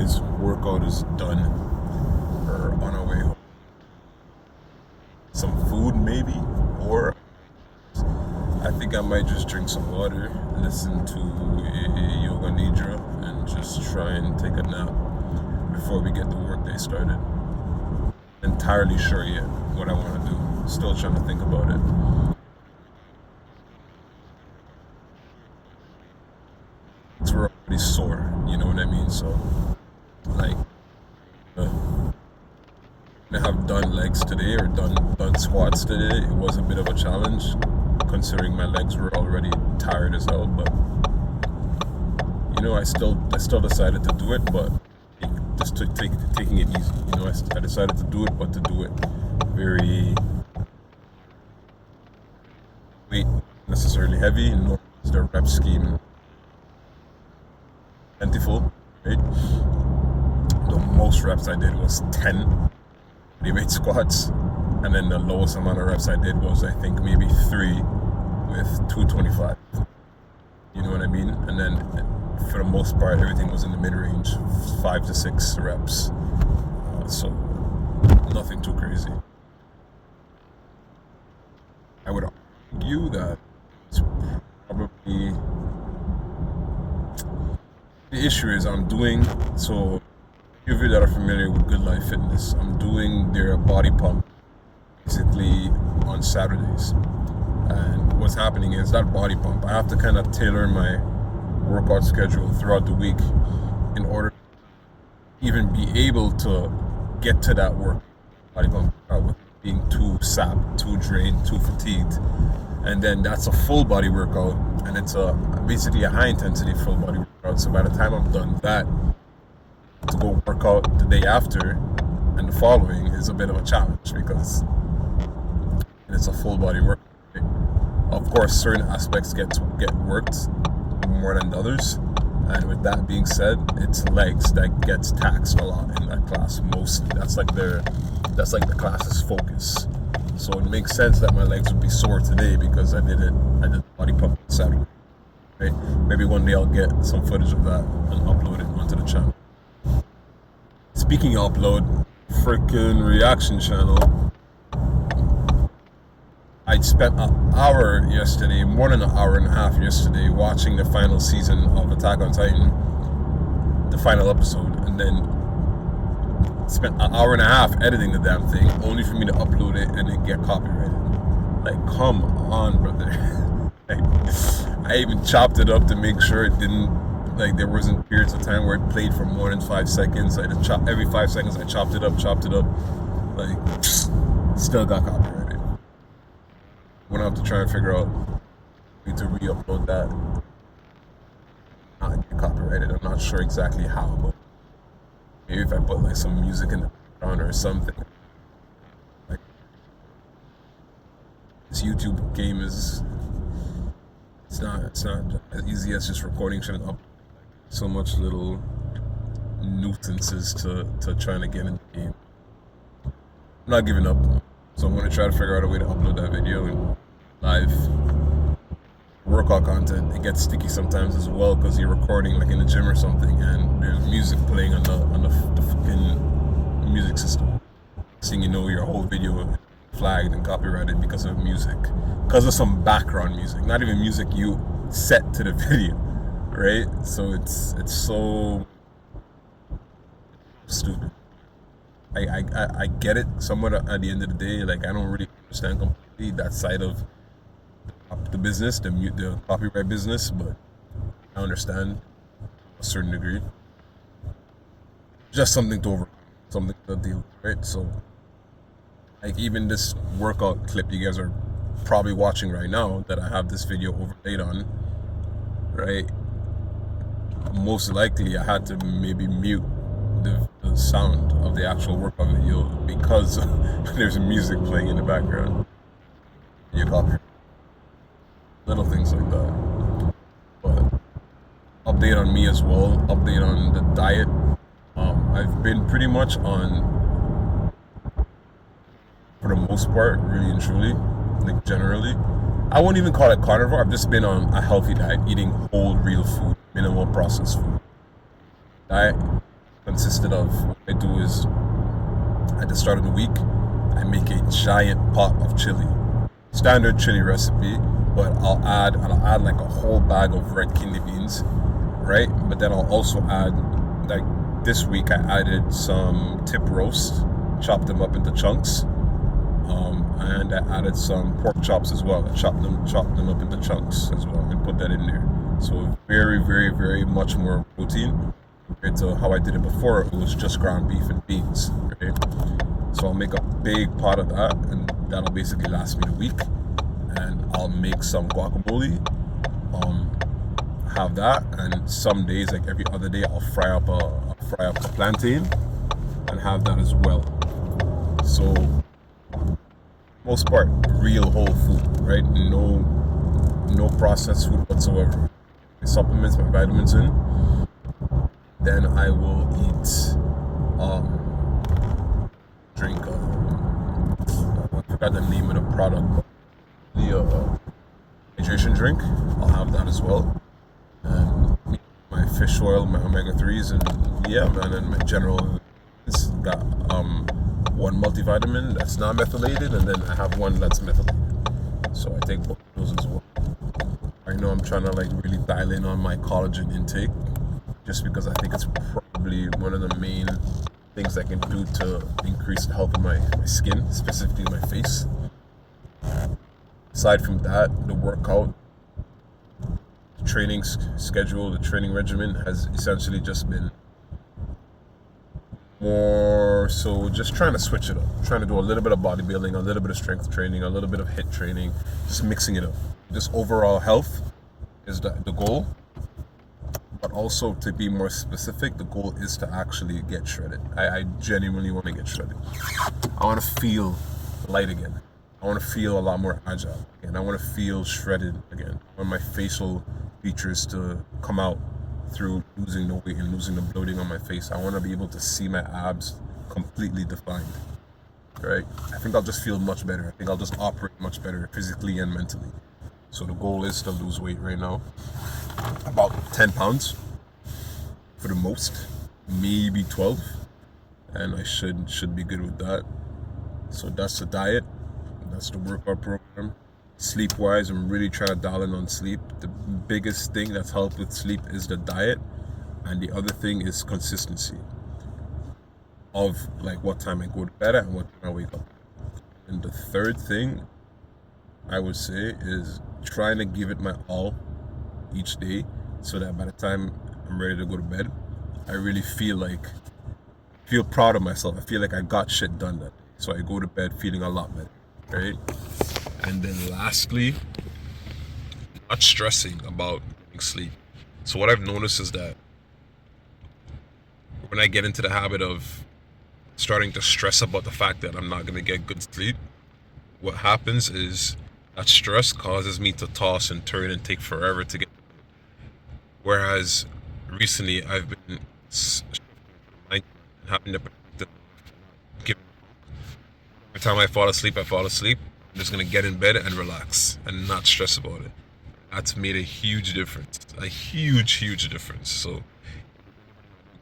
guys' workout is done. We're on our way home. Some food maybe, or I think I might just drink some water, listen to a yoga nidra, and just try and take a nap before we get the workday started. Entirely sure yet what I want to do. Still trying to think about it. It's already sore, you know what I mean? So, like, I have done legs today or done squats today. It was a bit of a challenge, considering my legs were already tired as hell. But I still decided to do it, but just taking it easy. I decided to do it, but to do it very weight necessarily heavy, nor is the rep scheme plentiful, right? The most reps I did was 10 weight squats, and then the lowest amount of reps I did was, I think, maybe 3 with 225. You know what I mean? And then for the most part, everything was in the mid-range, 5 to 6 reps. So nothing too crazy. I would argue that it's probably the issue is so if you that are familiar with Good Life Fitness, I'm doing their body pump basically on Saturdays. And what's happening is that body pump, I have to kind of tailor my workout schedule throughout the week in order to even be able to get to that body pump without being too sapped, too drained, too fatigued. And then that's a full body workout, and it's basically a high intensity full body workout. So by the time I'm done that, to go work out the day after and the following is a bit of a challenge because it's a full body workout. Of course, certain aspects get worked more than others, and with that being said, it's legs that gets taxed a lot in that class. Mostly, that's like the class's focus. So it makes sense that my legs would be sore today because I did body pump on Saturday. Right? Maybe one day I'll get some footage of that and upload it onto the channel. Speaking of upload, freaking reaction channel. I spent an hour yesterday, more than an hour and a half yesterday, watching the final season of Attack on Titan, the final episode, and then spent an hour and a half editing the damn thing, only for me to upload it and then get copyrighted. Like, come on, brother. I even chopped it up to make sure it didn't, there wasn't periods of time where it played for more than 5 seconds. I just every 5 seconds I chopped it up, still got copyrighted. I'm gonna have to try and figure out need to re-upload that. Not get copyrighted. I'm not sure exactly how, but maybe if I put some music in the background or something. This YouTube game it's not as easy as just recording shit up. So much little nuisances to trying to get in the game. I'm not giving up, so I'm gonna try to figure out a way to upload that video and live workout content. It gets sticky sometimes as well because you're recording in the gym or something, and there's music playing on the fucking music system. Seeing your whole video flagged and copyrighted because of music, because of some background music, not even music you set to the video, right? So it's so stupid. I get it somewhat at the end of the day. I don't really understand completely that side of the business, the copyright business, but I understand a certain degree. Just something to deal with, right? So, even this workout clip you guys are probably watching right now that I have this video overlaid on, right? Most likely I had to maybe mute the sound of the actual workout video because there's music playing in the background. You copy little things like that. But update on me as well. Update on the diet. I've been pretty much on, for the most part, really and truly, generally. I won't even call it carnivore. I've just been on a healthy diet, eating whole, real food, minimal processed food. Diet. consisted of, what I do is at the start of the week, I make a giant pot of chili. Standard chili recipe, but I'll add like a whole bag of red kidney beans, right? But then I'll also add, like, this week I added some tip roast, chopped them up into chunks, and I added some pork chops as well. I chopped them up into chunks as well, and put that in there. So very, very, very much more protein compared to how I did it before. It was just ground beef and beans. Right? So I'll make a big pot of that, and that'll basically last me a week. And I'll make some guacamole. Have that, and some days, like every other day, I'll fry up a plantain and have that as well. So most part, real whole food, right? No processed food whatsoever. My supplements, my vitamins in. Then I will eat, drink. I forgot the name of the product. The hydration drink. I'll have that as well. And my fish oil, my omega threes, and yeah, man, and my general. It's got one multivitamin that's not methylated, and then I have one that's methylated. So I take both of those as well. I know I'm trying to like really dial in on my collagen intake, just because I think it's probably one of the main things I can do to increase the health of my skin, specifically my face. Aside from that, the workout, the training schedule, the training regimen has essentially just been more so just trying to switch it up, trying to do a little bit of bodybuilding, a little bit of strength training, a little bit of HIIT training, just mixing it up. Just overall health is the goal, but also to be more specific, the goal is to actually get shredded. I genuinely want to get shredded. I want to feel light again. I want to feel a lot more agile again. I want to feel shredded again. I want my facial features to come out through losing the weight and losing the bloating on my face. I want to be able to see my abs completely defined, right? I think I'll just feel much better. I think I'll just operate much better physically and mentally. So the goal is to lose weight right now, about 10 pounds for the most, maybe 12, and I should be good with that. So that's the diet, that's the workout program. Sleep wise, I'm really trying to dial in on sleep. The biggest thing that's helped with sleep is the diet, and the other thing is consistency of like what time I go to bed at and what time I wake up. And the third thing I would say is trying to give it my all each day, so that by the time I'm ready to go to bed, I really feel proud of myself. I feel like I got shit done that day. So I go to bed feeling a lot better, right? And then lastly, not stressing about getting sleep. So what I've noticed is that when I get into the habit of starting to stress about the fact that I'm not gonna get good sleep, what happens is that stress causes me to toss and turn and take forever to get. Whereas recently I've been having the perspective of giving. Every time I fall asleep, I fall asleep. I'm just gonna get in bed and relax and not stress about it. That's made a huge difference. A huge, huge difference. So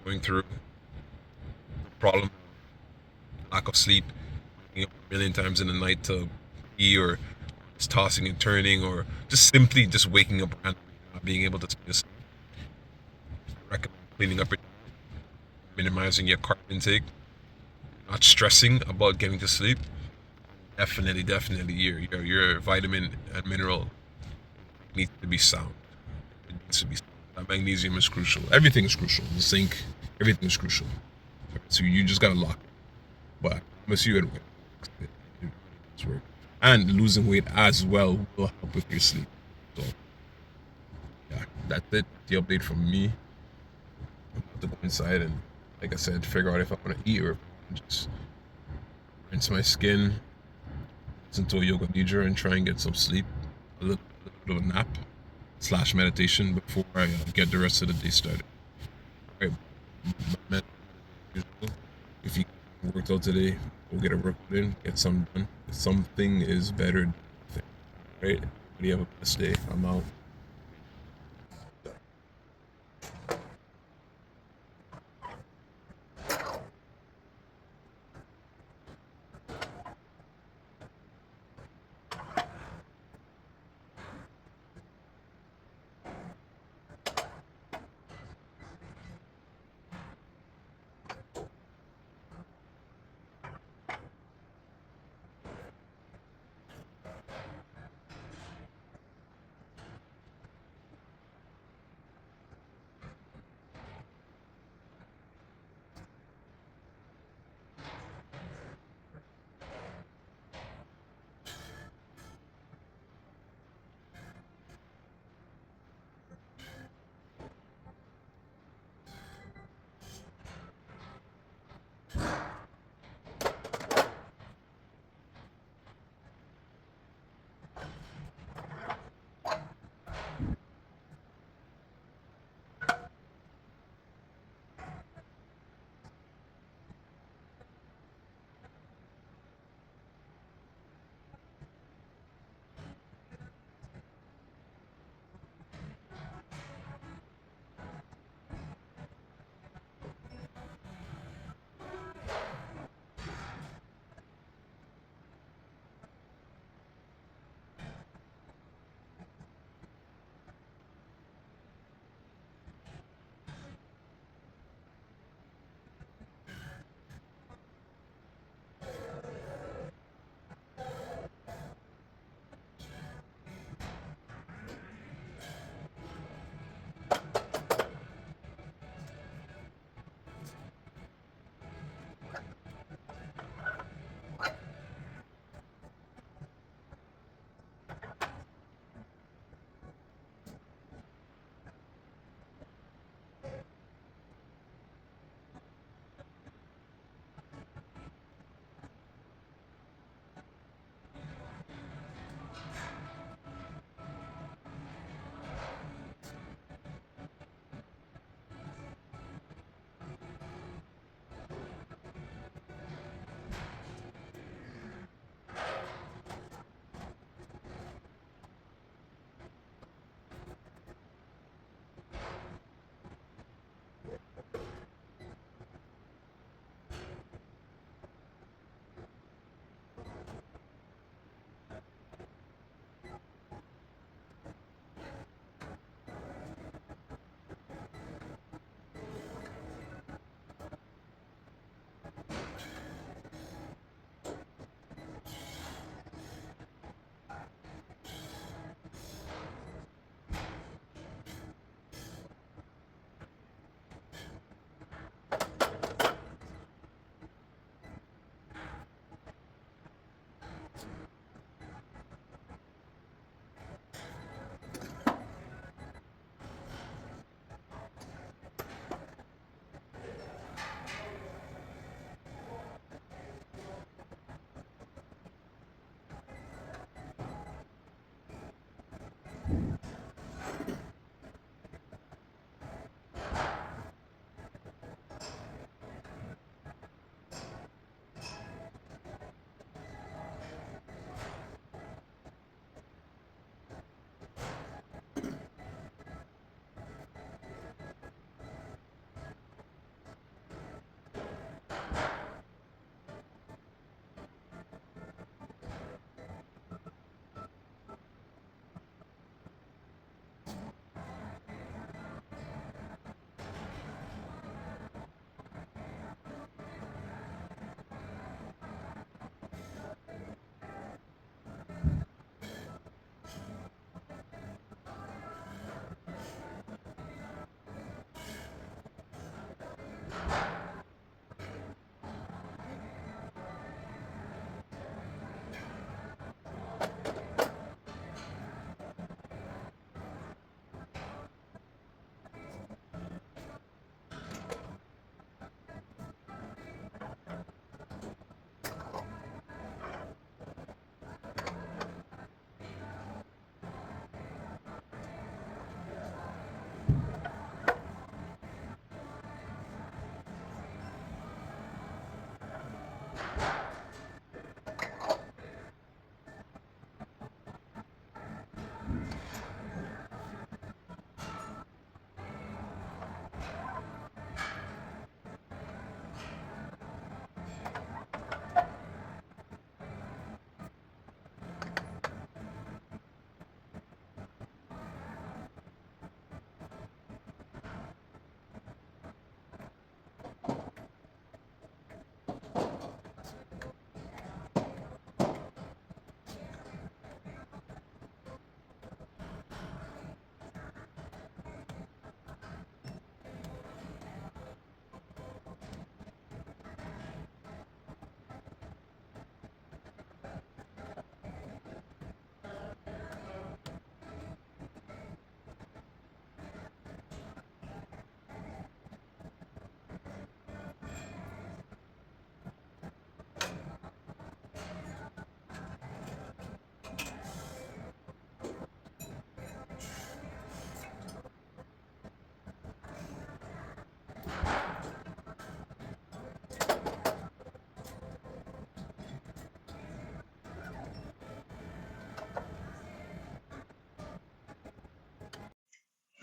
going through the problem, lack of sleep, waking up a million times in the night to pee, or just tossing and turning, or just simply just waking up and not being able to just recommend cleaning up your, minimizing your carb intake, not stressing about getting to sleep. Definitely, your vitamin and mineral needs to be sound. It needs to be sound. That magnesium is crucial. Everything is crucial. The zinc, everything is crucial. So you just gotta lock it. But I promise you, it works. And losing weight as well will help with your sleep. So yeah, that's it. The update from me. I'm about to go inside and, like I said, figure out if I want to eat or if I want to just rinse my skin, listen to a yoga nidra, and try and get some sleep, a little bit of a nap / meditation before I get the rest of the day started. All right, if you worked out today, go get a workout in, get some done. Something is better than nothing. Right? Everybody have a blessed day. I'm out.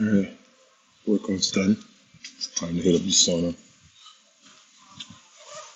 Alright, workout's done. Time to hit up the sauna.